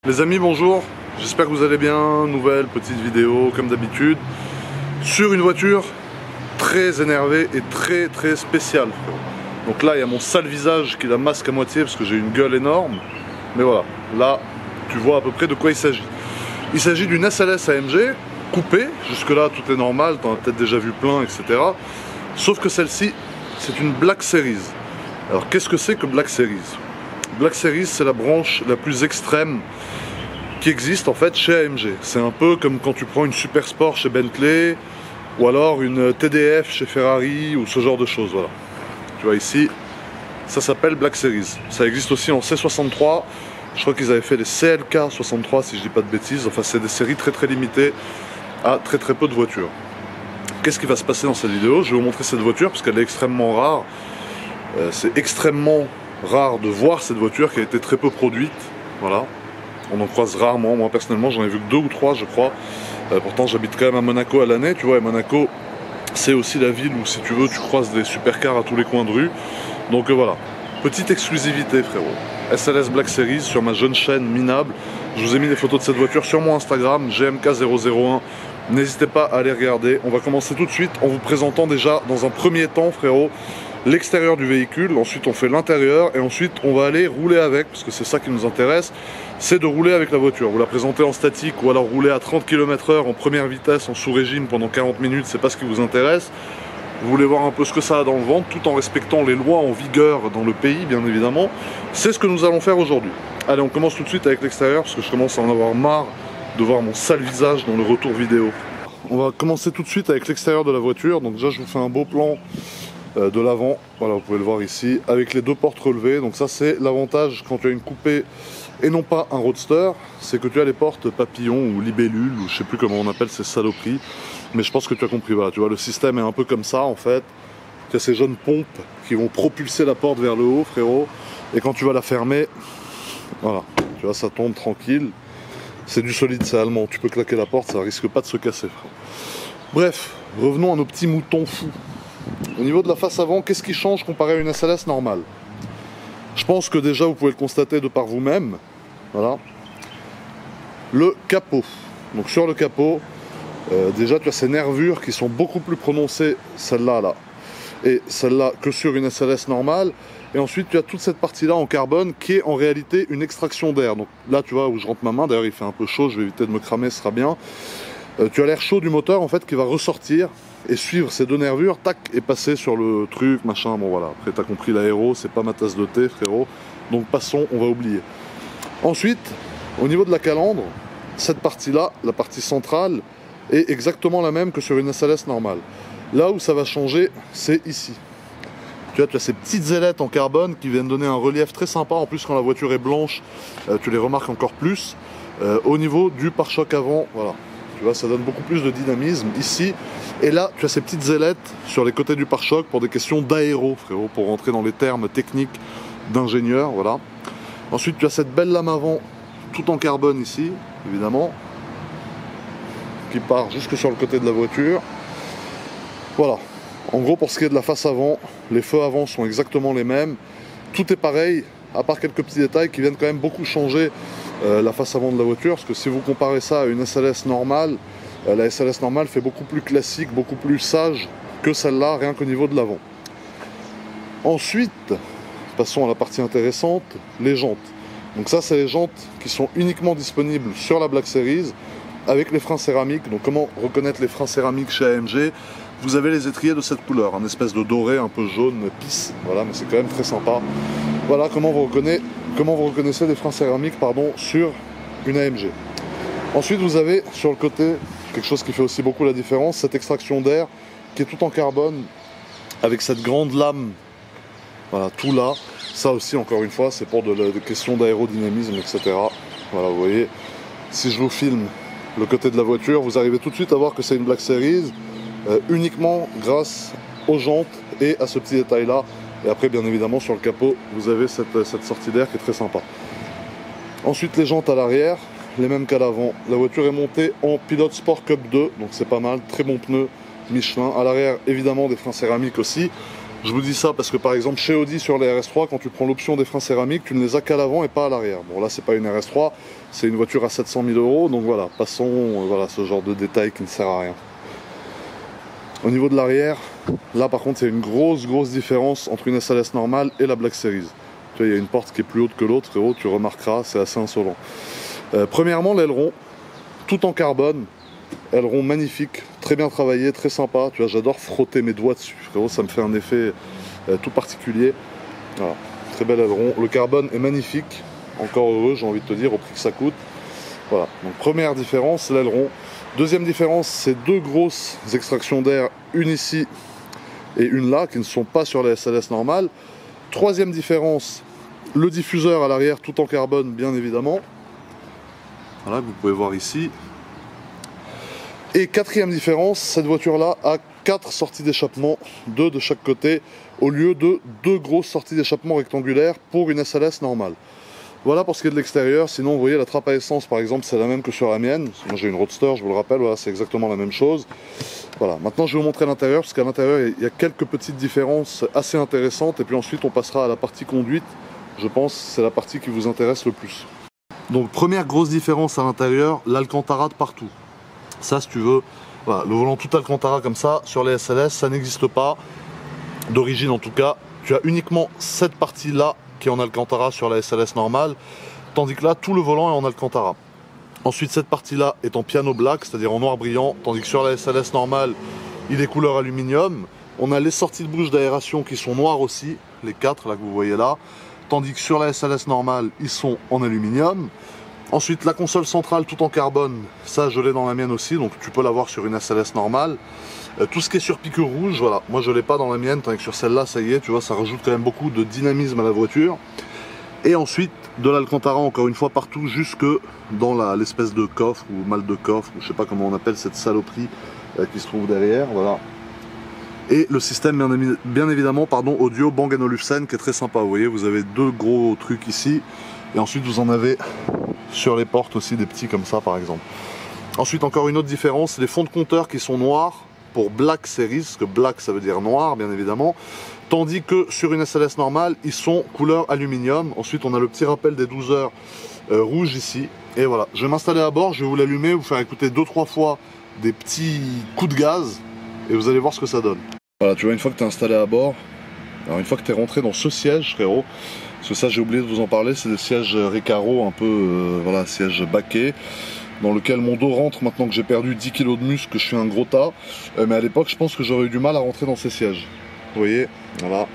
Les amis, bonjour, j'espère que vous allez bien. Nouvelle petite vidéo comme d'habitude sur une voiture très énervée et très spéciale. Donc là il y a mon sale visage qui la masque à moitié parce que j'ai une gueule énorme. Mais voilà, là tu vois à peu près de quoi il s'agit. Il s'agit d'une SLS AMG coupée, jusque là tout est normal, t'en as peut-être déjà vu plein, etc. Sauf que celle-ci c'est une Black Series. Alors qu'est-ce que c'est que Black Series? Black Series c'est la branche la plus extrême qui existe en fait chez AMG. C'est un peu comme quand tu prends une Super Sport chez Bentley ou alors une TDF chez Ferrari ou ce genre de choses. Voilà. Tu vois ici, ça s'appelle Black Series. Ça existe aussi en C63. Je crois qu'ils avaient fait les CLK 63 si je dis pas de bêtises. Enfin c'est des séries très limitées à très peu de voitures. Qu'est-ce qui va se passer dans cette vidéo? Je vais vous montrer cette voiture parce qu'elle est extrêmement rare. C'est extrêmement rare de voir cette voiture qui a été très peu produite. Voilà. On en croise rarement, moi personnellement j'en ai vu que 2 ou 3 je crois. Pourtant j'habite quand même à Monaco à l'année, tu vois, et Monaco c'est aussi la ville où si tu veux tu croises des supercars à tous les coins de rue. Donc voilà, petite exclusivité frérot. SLS Black Series sur ma jeune chaîne minable. Je vous ai mis des photos de cette voiture sur mon Instagram, GMK001. N'hésitez pas à aller regarder. On va commencer tout de suite en vous présentant déjà dans un premier temps frérot l'extérieur du véhicule, ensuite on fait l'intérieur et ensuite on va aller rouler avec, parce que c'est ça qui nous intéresse, c'est de rouler avec la voiture. Vous la présentez en statique ou alors rouler à 30 km/h en première vitesse en sous-régime pendant 40 minutes, c'est pas ce qui vous intéresse. Vous voulez voir un peu ce que ça a dans le ventre tout en respectant les lois en vigueur dans le pays bien évidemment. C'est ce que nous allons faire aujourd'hui. Allez, on commence tout de suite avec l'extérieur parce que je commence à en avoir marre de voir mon sale visage dans le retour vidéo. On va commencer tout de suite avec l'extérieur de la voiture. Donc déjà je vous fais un beau plan de l'avant, voilà vous pouvez le voir ici, avec les 2 portes relevées. Donc ça c'est l'avantage quand tu as une coupée et non pas un roadster, c'est que tu as les portes papillons ou libellules, ou je sais plus comment on appelle ces saloperies, mais je pense que tu as compris. Voilà, tu vois le système est un peu comme ça en fait. Tu as ces jeunes pompes qui vont propulser la porte vers le haut frérot, et quand tu vas la fermer, voilà, tu vois ça tombe tranquille. C'est du solide, c'est allemand, tu peux claquer la porte, ça risque pas de se casser frérot. Bref, revenons à nos petits moutons fous. Au niveau de la face avant, qu'est-ce qui change comparé à une SLS normale? Je pense que déjà vous pouvez le constater de par vous-même. Voilà. Le capot. Donc sur le capot, déjà tu as ces nervures qui sont beaucoup plus prononcées, celle-là là, et celle-là que sur une SLS normale. Et ensuite tu as toute cette partie-là en carbone qui est en réalité une extraction d'air. Donc là tu vois où je rentre ma main, d'ailleurs il fait un peu chaud, je vais éviter de me cramer, ce sera bien. Tu as l'air chaud du moteur en fait qui va ressortir et suivre ces 2 nervures, tac, et passer sur le truc, machin, bon voilà. Après t'as compris l'aéro, c'est pas ma tasse de thé frérot, donc passons, on va oublier. Ensuite, au niveau de la calandre, cette partie-là, la partie centrale, est exactement la même que sur une SLS normale. Là où ça va changer, c'est ici. Tu as ces petites ailettes en carbone qui viennent donner un relief très sympa, en plus quand la voiture est blanche, tu les remarques encore plus. Au niveau du pare-choc avant, voilà. Tu vois, ça donne beaucoup plus de dynamisme ici. Et là, tu as ces petites ailettes sur les côtés du pare-choc pour des questions d'aéro, frérot, pour rentrer dans les termes techniques d'ingénieur, voilà. Ensuite, tu as cette belle lame avant, tout en carbone ici, évidemment, qui part jusque sur le côté de la voiture. Voilà. En gros, pour ce qui est de la face avant, les feux avant sont exactement les mêmes. Tout est pareil, à part quelques petits détails qui viennent quand même beaucoup changer la face avant de la voiture, parce que si vous comparez ça à une SLS normale, la SLS normale fait beaucoup plus classique, beaucoup plus sage que celle-là, rien qu'au niveau de l'avant. Ensuite, passons à la partie intéressante, les jantes. Donc ça, c'est les jantes qui sont uniquement disponibles sur la Black Series, avec les freins céramiques. Donc comment reconnaître les freins céramiques chez AMG? Vous avez les étriers de cette couleur, un espèce de doré un peu jaune, pisse, voilà, mais c'est quand même très sympa. Voilà comment vous reconnaissez les freins céramiques sur une AMG. Ensuite vous avez sur le côté quelque chose qui fait aussi beaucoup la différence, cette extraction d'air qui est tout en carbone avec cette grande lame, voilà, tout là. Ça aussi encore une fois c'est pour des questions d'aérodynamisme, etc. Voilà, vous voyez, si je vous filme le côté de la voiture, vous arrivez tout de suite à voir que c'est une Black Series uniquement grâce aux jantes et à ce petit détail là. Et après bien évidemment sur le capot vous avez cette sortie d'air qui est très sympa. Ensuite les jantes à l'arrière, les mêmes qu'à l'avant. La voiture est montée en pilote Sport Cup 2, donc c'est pas mal, très bon pneu Michelin. À l'arrière évidemment des freins céramiques aussi. Je vous dis ça parce que par exemple chez Audi sur les RS3, quand tu prends l'option des freins céramiques, tu ne les as qu'à l'avant et pas à l'arrière. Bon là c'est pas une RS3, c'est une voiture à 700 000 €, donc voilà, passons voilà, ce genre de détail qui ne sert à rien. Au niveau de l'arrière, là par contre il y a une grosse différence entre une SLS normale et la Black Series. Tu vois, il y a une porte qui est plus haute que l'autre, frérot, tu remarqueras, c'est assez insolent. Premièrement l'aileron, tout en carbone. Aileron magnifique, très bien travaillé, très sympa. Tu vois, j'adore frotter mes doigts dessus, frérot, ça me fait un effet tout particulier. Voilà, très bel aileron. Le carbone est magnifique, encore heureux, j'ai envie de te dire, au prix que ça coûte. Voilà, donc première différence, l'aileron. Deuxième différence, c'est deux grosses extractions d'air, une ici et une là, qui ne sont pas sur la SLS normale. Troisième différence, le diffuseur à l'arrière, tout en carbone, bien évidemment. Voilà, que vous pouvez voir ici. Et quatrième différence, cette voiture-là a 4 sorties d'échappement, 2 de chaque côté, au lieu de 2 grosses sorties d'échappement rectangulaires pour une SLS normale. Voilà pour ce qui est de l'extérieur. Sinon, vous voyez, la trappe à essence, par exemple, c'est la même que sur la mienne. Moi, j'ai une Roadster, je vous le rappelle, voilà, c'est exactement la même chose. Voilà, maintenant, je vais vous montrer l'intérieur, parce qu'à l'intérieur, il y a quelques petites différences assez intéressantes. Et puis ensuite, on passera à la partie conduite. Je pense que c'est la partie qui vous intéresse le plus. Donc, première grosse différence à l'intérieur, l'Alcantara de partout. Ça, si tu veux, voilà, le volant tout Alcantara comme ça, sur les SLS, ça n'existe pas, d'origine en tout cas. Tu as uniquement cette partie-là qui est en Alcantara sur la SLS normale, tandis que là, tout le volant est en Alcantara. Ensuite, cette partie-là est en piano black, c'est-à-dire en noir brillant, tandis que sur la SLS normale, il est couleur aluminium. On a les sorties de bouche d'aération qui sont noires aussi, les 4 là que vous voyez là, tandis que sur la SLS normale, ils sont en aluminium. Ensuite, la console centrale tout en carbone, ça je l'ai dans la mienne aussi, donc tu peux l'avoir sur une SLS normale. Tout ce qui est sur pique rouge, voilà, moi je l'ai pas dans la mienne, tandis que sur celle-là, ça y est, tu vois, ça rajoute quand même beaucoup de dynamisme à la voiture. Et ensuite, de l'Alcantara encore une fois partout, jusque dans l'espèce de coffre, ou mal de coffre, ou je sais pas comment on appelle cette saloperie qui se trouve derrière, voilà. Et le système bien évidemment, pardon, audio Bang & Olufsen qui est très sympa, vous voyez, vous avez 2 gros trucs ici, et ensuite vous en avez sur les portes aussi des petits comme ça par exemple. Ensuite encore une autre différence, les fonds de compteur qui sont noirs pour Black Series, parce que Black ça veut dire noir bien évidemment, tandis que sur une SLS normale ils sont couleur aluminium. Ensuite on a le petit rappel des 12 heures rouge ici, et voilà, je vais m'installer à bord, je vais vous l'allumer, vous faire écouter 2-3 fois des petits coups de gaz et vous allez voir ce que ça donne. Voilà, tu vois, une fois que tu es installé à bord, alors une fois que tu es rentré dans ce siège, frérot, parce que ça j'ai oublié de vous en parler, c'est des sièges Recaro un peu, voilà, siège baquet, dans lequel mon dos rentre maintenant que j'ai perdu 10 kg de muscle, que je suis un gros tas, mais à l'époque je pense que j'aurais eu du mal à rentrer dans ces sièges. Vous voyez, voilà,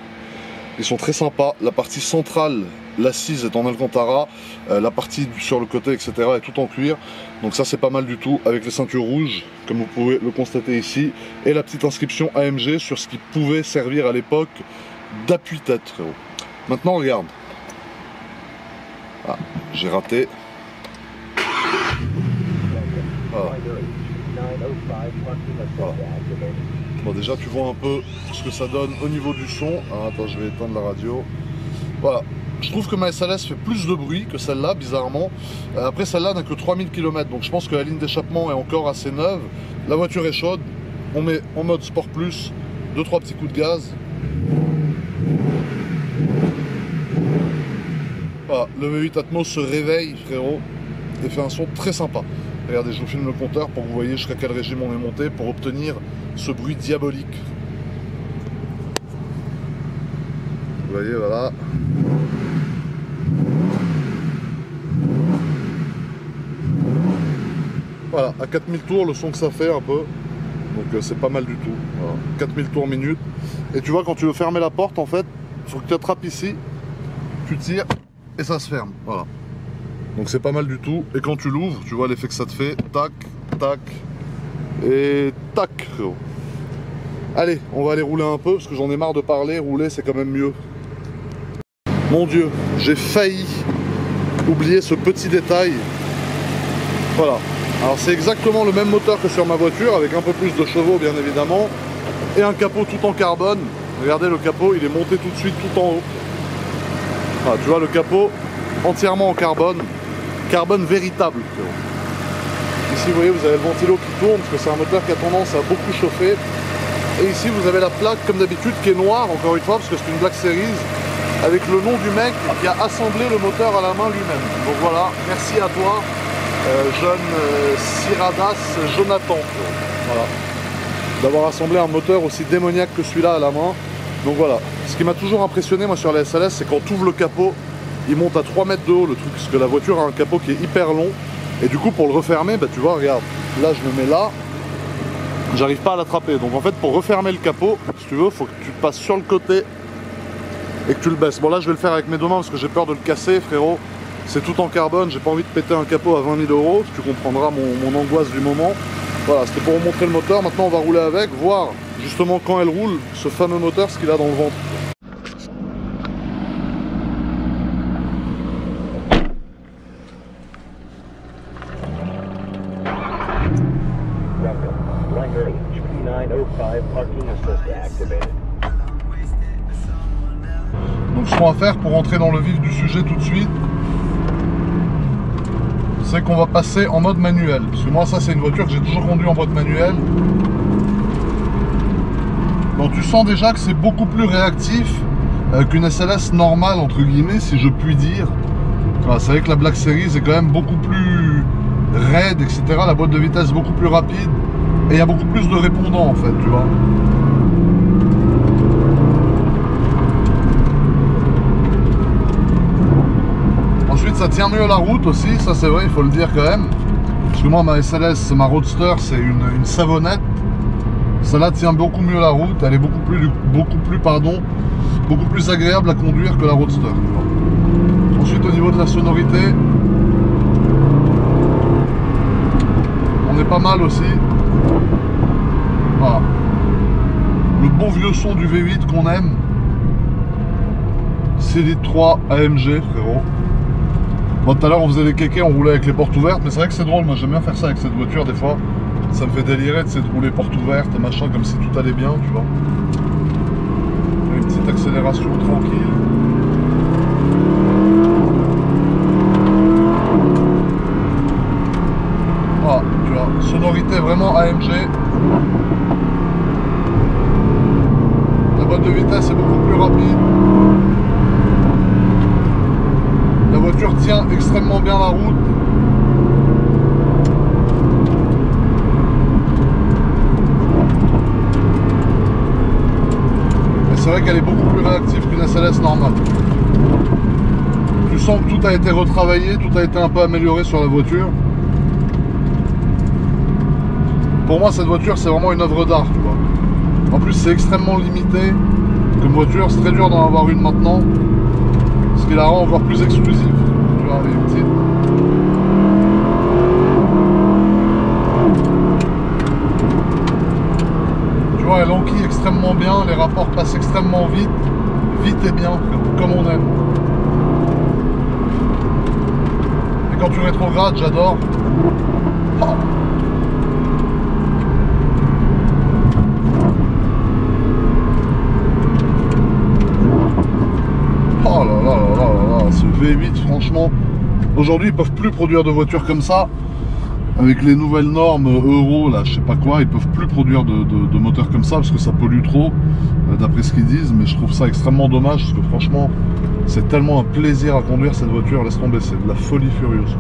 ils sont très sympas, la partie centrale, l'assise est en Alcantara, la partie sur le côté etc est tout en cuir, donc ça c'est pas mal du tout, avec les ceintures rouges, comme vous pouvez le constater ici, et la petite inscription AMG sur ce qui pouvait servir à l'époque d'appui-tête, frérot. Maintenant regarde. Ah, j'ai raté. Voilà. Voilà. Bon, déjà tu vois un peu ce que ça donne au niveau du son. Ah, attends, je vais éteindre la radio. Voilà. Je trouve que ma SLS fait plus de bruit que celle-là, bizarrement. Après, celle-là n'a que 3000 km, donc je pense que la ligne d'échappement est encore assez neuve. La voiture est chaude. On met en mode Sport Plus, 2-3 petits coups de gaz. Voilà, le V8 Atmos se réveille, frérot, et fait un son très sympa. Regardez, je vous filme le compteur pour que vous voyez jusqu'à quel régime on est monté pour obtenir ce bruit diabolique. Vous voyez, voilà. Voilà, à 4000 tours, le son que ça fait un peu. Donc c'est pas mal du tout. Voilà. 4000 tours minute. Et tu vois, quand tu veux fermer la porte, en fait, il faut que tu attrapes ici, tu tires, et ça se ferme, voilà. Donc c'est pas mal du tout, et quand tu l'ouvres, tu vois l'effet que ça te fait, tac, tac, et tac, frérot. Allez, on va aller rouler un peu, parce que j'en ai marre de parler, rouler c'est quand même mieux. Mon Dieu, j'ai failli oublier ce petit détail. Voilà, alors c'est exactement le même moteur que sur ma voiture, avec un peu plus de chevaux bien évidemment, et un capot tout en carbone. Regardez, le capot, il est monté tout de suite tout en haut. Ah, tu vois le capot entièrement en carbone, carbone véritable. Ici vous voyez, vous avez le ventilo qui tourne parce que c'est un moteur qui a tendance à beaucoup chauffer. Et ici vous avez la plaque comme d'habitude qui est noire encore une fois parce que c'est une Black Series avec le nom du mec qui a assemblé le moteur à la main lui-même. Donc voilà, merci à toi jeune Ciradas Jonathan, voilà, d'avoir assemblé un moteur aussi démoniaque que celui-là à la main. Donc voilà, ce qui m'a toujours impressionné moi sur la SLS, c'est quand tu ouvres le capot, il monte à 3 mètres de haut le truc, parce que la voiture a un capot qui est hyper long. Et du coup pour le refermer, bah tu vois, regarde, là je me mets là, j'arrive pas à l'attraper. Donc en fait pour refermer le capot, si tu veux, faut que tu passes sur le côté et que tu le baisses. Bon là je vais le faire avec mes deux mains parce que j'ai peur de le casser, frérot. C'est tout en carbone, j'ai pas envie de péter un capot à 20 000 €, tu comprendras mon angoisse du moment. Voilà, c'était pour vous montrer le moteur. Maintenant on va rouler avec, voir justement quand elle roule, ce fameux moteur, ce qu'il a dans le ventre. Donc ce qu'on va faire pour rentrer dans le vif du sujet tout de suite, c'est qu'on va passer en mode manuel. Parce que moi ça c'est une voiture que j'ai toujours conduit en mode manuel. Donc tu sens déjà que c'est beaucoup plus réactif qu'une SLS normale entre guillemets si je puis dire. Enfin, c'est vrai que la Black Series est quand même beaucoup plus raide, etc. La boîte de vitesse beaucoup plus rapide. Et il y a beaucoup plus de répondants en fait, tu vois. Ensuite ça tient mieux la route aussi, ça c'est vrai, il faut le dire quand même. Parce que moi ma SLS, ma Roadster, c'est une savonnette. Celle-là tient beaucoup mieux la route, elle est beaucoup plus agréable à conduire que la Roadster. Ensuite au niveau de la sonorité, on est pas mal aussi. Voilà. Le bon vieux son du V8 qu'on aime. 6 litres 3 AMG, frérot. Bon, tout à l'heure on faisait les kékés, on roulait avec les portes ouvertes, mais c'est vrai que c'est drôle, moi j'aime bien faire ça avec cette voiture des fois. Ça me fait délirer de rouler portes ouvertes, machin, comme si tout allait bien, tu vois. Une petite accélération tranquille. Voilà, tu vois, sonorité vraiment AMG. La boîte de vitesse est beaucoup plus rapide. La voiture tient extrêmement bien la route. Et c'est vrai qu'elle est beaucoup plus réactive qu'une SLS normale. Tu sens que tout a été retravaillé, tout a été un peu amélioré sur la voiture. Pour moi cette voiture c'est vraiment une œuvre d'art, tu vois. En plus c'est extrêmement limité comme voiture, c'est très dur d'en avoir une maintenant. Ce qui la rend encore plus exclusive. Tu vois, avec une petite. Tu vois, elle enquille extrêmement bien, les rapports passent extrêmement vite. Vite et bien, comme on aime. Et quand tu rétrogrades, j'adore. Oh. Oh là là là là là, ce V8 franchement, aujourd'hui ils peuvent plus produire de voitures comme ça. Avec les nouvelles normes Euro, là je sais pas quoi, ils peuvent plus produire de moteurs comme ça parce que ça pollue trop, d'après ce qu'ils disent. Mais je trouve ça extrêmement dommage parce que franchement c'est tellement un plaisir à conduire cette voiture, laisse tomber, c'est de la folie furieuse.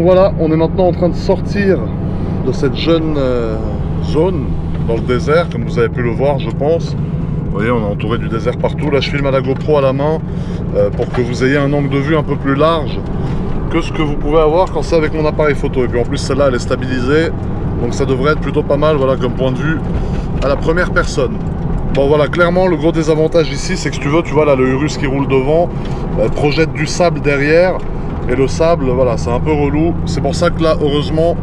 Donc voilà, on est maintenant en train de sortir de cette jeune zone dans le désert, comme vous avez pu le voir, je pense. Vous voyez, on est entouré du désert partout. Là, je filme à la GoPro à la main pour que vous ayez un angle de vue un peu plus large que ce que vous pouvez avoir quand c'est avec mon appareil photo. Et puis en plus, celle-là, elle est stabilisée, donc ça devrait être plutôt pas mal, voilà, comme point de vue à la première personne. Bon voilà, clairement le gros désavantage ici, c'est que si tu veux, tu vois là le Urus qui roule devant, projette du sable derrière, et le sable, voilà, c'est un peu relou. C'est pour ça que là, heureusement,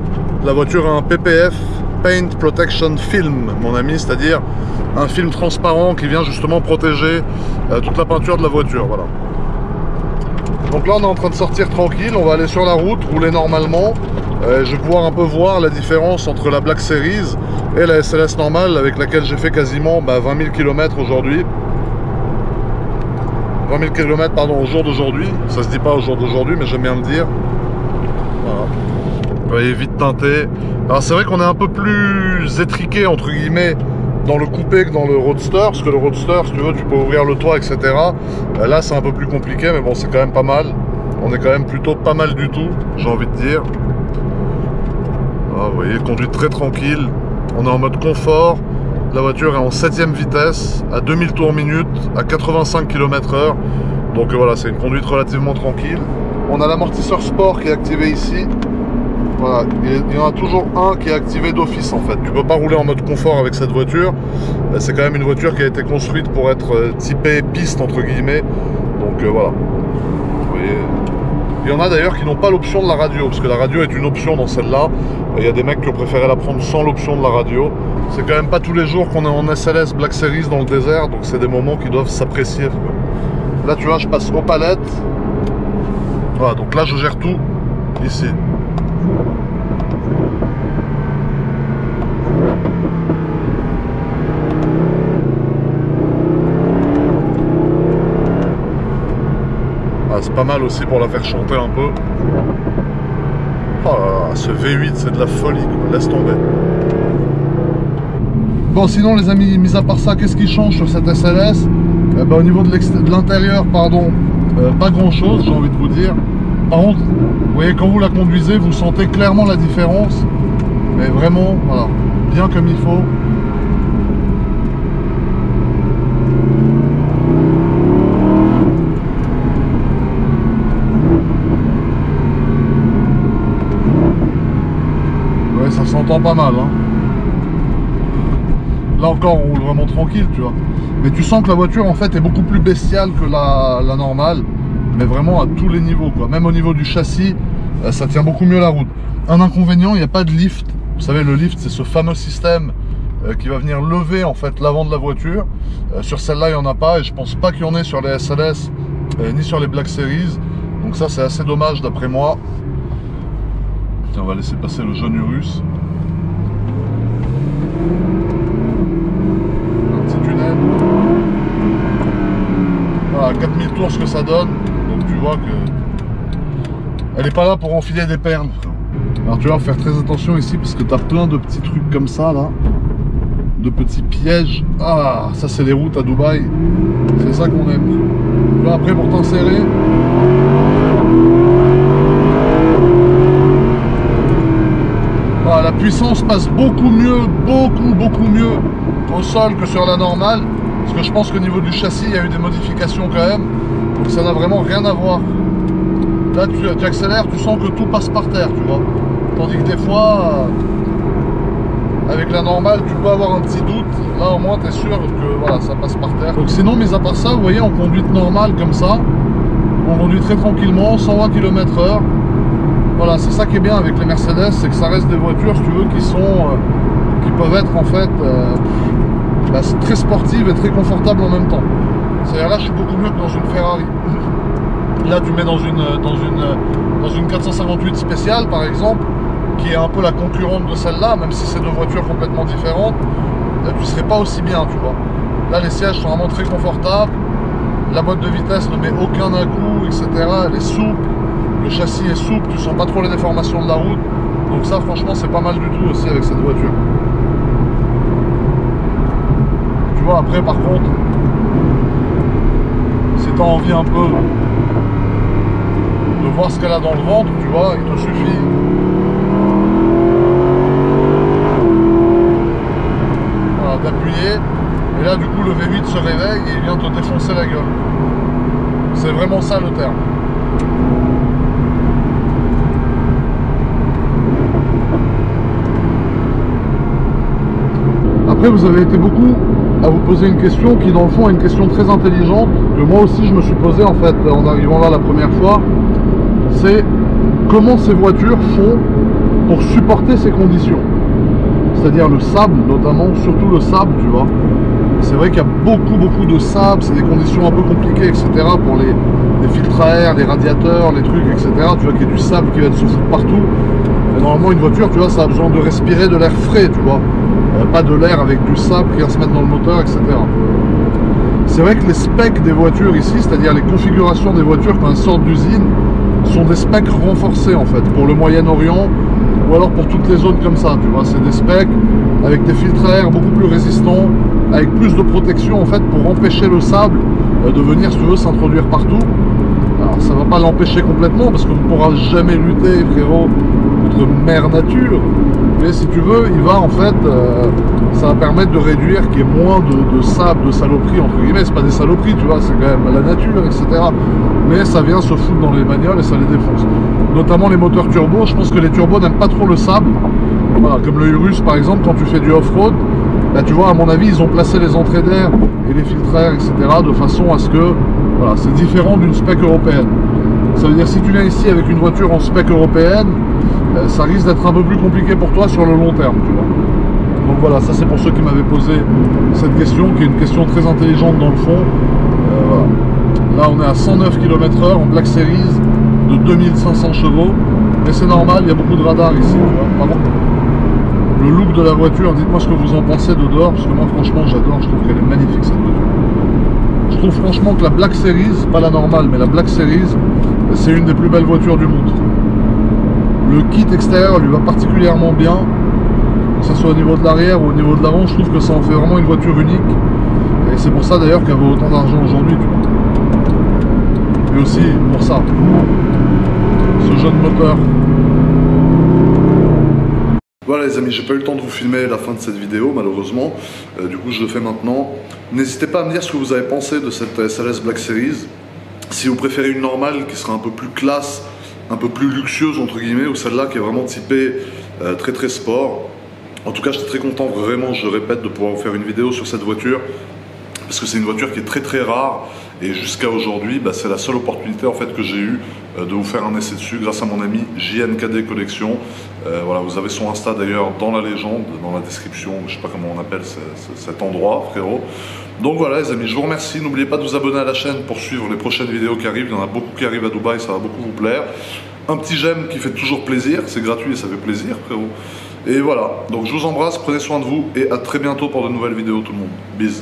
la voiture a un PPF, Paint Protection Film, mon ami, c'est-à-dire un film transparent qui vient justement protéger toute la peinture de la voiture, voilà. Donc là, on est en train de sortir tranquille, on va aller sur la route, rouler normalement. Je vais pouvoir un peu voir la différence entre la Black Series et la SLS normale avec laquelle j'ai fait quasiment 20 000 km aujourd'hui. 20 000 km pardon, au jour d'aujourd'hui. Ça se dit pas au jour d'aujourd'hui, mais j'aime bien le dire. Voilà. Vous voyez, vite teinté. Alors c'est vrai qu'on est un peu plus étriqué entre guillemets dans le coupé que dans le Roadster, parce que le Roadster, si tu veux, tu peux ouvrir le toit, etc. Là c'est un peu plus compliqué, mais bon, c'est quand même pas mal. On est quand même plutôt pas mal du tout, j'ai envie de dire. Ah, vous voyez, conduite très tranquille. On est en mode confort. La voiture est en 7e vitesse, à 2000 tours minute, à 85 km/h. Donc voilà, c'est une conduite relativement tranquille. On a l'amortisseur sport qui est activé ici. Voilà, il y en a toujours un qui est activé d'office en fait. Tu peux pas rouler en mode confort avec cette voiture. C'est quand même une voiture qui a été construite pour être typée piste entre guillemets. Donc voilà. Vous voyez. Il y en a d'ailleurs qui n'ont pas l'option de la radio, parce que la radio est une option dans celle-là. Il y a des mecs qui ont préféré la prendre sans l'option de la radio. C'est quand même pas tous les jours qu'on est en SLS Black Series dans le désert, donc c'est des moments qui doivent s'apprécier. Là tu vois, je passe aux palettes. Voilà, donc là je gère tout ici. C'est pas mal aussi pour la faire chanter un peu. Oh là là, ce V8 c'est de la folie quoi. Laisse tomber. Bon sinon les amis, mis à part ça, qu'est-ce qui change sur cette SLS? Au niveau de l'intérieur, pardon, pas grand chose, j'ai envie de vous dire. Par contre, vous voyez, quand vous la conduisez, vous sentez clairement la différence. Mais vraiment, voilà, bien comme il faut. Ça s'entend pas mal hein. Là encore on roule vraiment tranquille tu vois. Mais tu sens que la voiture en fait est beaucoup plus bestiale que la normale. Mais vraiment à tous les niveaux quoi. Même au niveau du châssis, ça tient beaucoup mieux la route. Un inconvénient, il n'y a pas de lift. Vous savez, le lift c'est ce fameux système qui va venir lever en fait l'avant de la voiture. Sur celle-là il n'y en a pas, et je pense pas qu'il y en ait sur les SLS ni sur les Black Series. Donc ça c'est assez dommage d'après moi. Tiens, on va laisser passer le jeune Urus. Un petit tunnel. Voilà, 4000 tours ce que ça donne. Donc tu vois que elle n'est pas là pour enfiler des perles. Alors tu vas faire très attention ici parce que tu as plein de petits trucs comme ça là. De petits pièges. Ah, ça c'est les routes à Dubaï. C'est ça qu'on aime. Tu vois, après pour t'insérer. Voilà, la puissance passe beaucoup mieux, beaucoup mieux au sol que sur la normale. Parce que je pense qu'au niveau du châssis, il y a eu des modifications quand même. Donc ça n'a vraiment rien à voir. Là, tu accélères, tu sens que tout passe par terre, tu vois. Tandis que des fois, avec la normale, tu peux avoir un petit doute. Là, au moins, tu es sûr que voilà, ça passe par terre. Donc sinon, mis à part ça, vous voyez, en conduite normale comme ça, on conduit très tranquillement, 120 km/h. Voilà, c'est ça qui est bien avec les Mercedes, c'est que ça reste des voitures, si tu veux, qui peuvent être en fait très sportives et très confortables en même temps. C'est-à-dire là, je suis beaucoup mieux que dans une Ferrari. Là, tu mets dans une 458 spéciale, par exemple, qui est un peu la concurrente de celle-là, même si c'est deux voitures complètement différentes, là, tu serais pas aussi bien, tu vois. Là, les sièges sont vraiment très confortables, la boîte de vitesse ne met aucun à-coup, etc. Elle est souple. Le châssis est souple, tu sens pas trop les déformations de la route. Donc ça franchement c'est pas mal du tout aussi avec cette voiture. Tu vois, après par contre, si tu as envie un peu de voir ce qu'elle a dans le ventre, tu vois, il te suffit. Voilà, d'appuyer. Et là, du coup, le V8 se réveille et il vient te défoncer la gueule. C'est vraiment ça le terme. Après, vous avez été beaucoup à vous poser une question qui, dans le fond, est une question très intelligente, que moi aussi je me suis posée en fait en arrivant là la première fois. C'est comment ces voitures font pour supporter ces conditions. C'est-à-dire le sable, notamment, surtout le sable, tu vois. C'est vrai qu'il y a beaucoup de sable, c'est des conditions un peu compliquées, etc. pour les filtres à air, les radiateurs, les trucs, etc. Tu vois qu'il y a du sable qui va se foutre partout. Et normalement, une voiture, tu vois, ça a besoin de respirer de l'air frais, tu vois. Pas de l'air avec du sable qui va se mettre dans le moteur, etc. C'est vrai que les specs des voitures ici, c'est-à-dire les configurations des voitures quand elles sortent d'usine, sont des specs renforcés en fait, pour le Moyen-Orient ou alors pour toutes les zones comme ça, tu vois. C'est des specs avec des filtres à air beaucoup plus résistants, avec plus de protection en fait pour empêcher le sable de venir, si tu veux, s'introduire partout. Alors ça va pas l'empêcher complètement parce qu'on ne pourra jamais lutter, frérot, contre mère nature. Mais si tu veux, il va en fait, ça va permettre de réduire qu'il y ait moins de sable, de saloperies, entre guillemets. C'est pas des saloperies, tu vois, c'est quand même la nature, etc. Mais ça vient se foutre dans les bagnoles et ça les défonce. Notamment les moteurs turbo, je pense que les turbos n'aiment pas trop le sable. Voilà, comme le Urus par exemple, quand tu fais du off-road, là tu vois, à mon avis, ils ont placé les entrées d'air et les filtres à air, etc. de façon à ce que, voilà, c'est différent d'une spec européenne. Ça veut dire si tu viens ici avec une voiture en spec européenne, ça risque d'être un peu plus compliqué pour toi sur le long terme, tu vois. Donc voilà, ça c'est pour ceux qui m'avaient posé cette question, qui est une question très intelligente dans le fond. Voilà. Là on est à 109 km/h en Black Series de 2500 chevaux, mais c'est normal, il y a beaucoup de radars ici, tu vois. Par contre, le look de la voiture, dites-moi ce que vous en pensez de dehors, parce que moi franchement j'adore, je trouve qu'elle est magnifique cette voiture. Je trouve franchement que la Black Series, pas la normale, mais la Black Series, c'est une des plus belles voitures du monde. Le kit extérieur lui va particulièrement bien, que ce soit au niveau de l'arrière ou au niveau de l'avant. Je trouve que ça en fait vraiment une voiture unique. Et c'est pour ça d'ailleurs qu'elle vaut autant d'argent aujourd'hui. Et aussi pour ça, ce jeune moteur. Voilà les amis, j'ai pas eu le temps de vous filmer la fin de cette vidéo malheureusement. Du coup je le fais maintenant. N'hésitez pas à me dire ce que vous avez pensé de cette SLS Black Series. Si vous préférez une normale qui sera un peu plus classe, un peu plus luxueuse entre guillemets, ou celle-là qui est vraiment typée très sport. En tout cas j'étais très content vraiment, je le répète, de pouvoir vous faire une vidéo sur cette voiture parce que c'est une voiture qui est très rare et jusqu'à aujourd'hui c'est la seule opportunité en fait que j'ai eu de vous faire un essai dessus grâce à mon ami JNKD Collection. Voilà, vous avez son Insta d'ailleurs dans la légende, dans la description, je sais pas comment on appelle cet endroit, frérot. Donc voilà les amis, je vous remercie, n'oubliez pas de vous abonner à la chaîne pour suivre les prochaines vidéos qui arrivent, il y en a beaucoup qui arrivent à Dubaï, ça va beaucoup vous plaire. Un petit j'aime qui fait toujours plaisir, c'est gratuit et ça fait plaisir, frérot. Et voilà, donc je vous embrasse, prenez soin de vous et à très bientôt pour de nouvelles vidéos tout le monde. Bisous.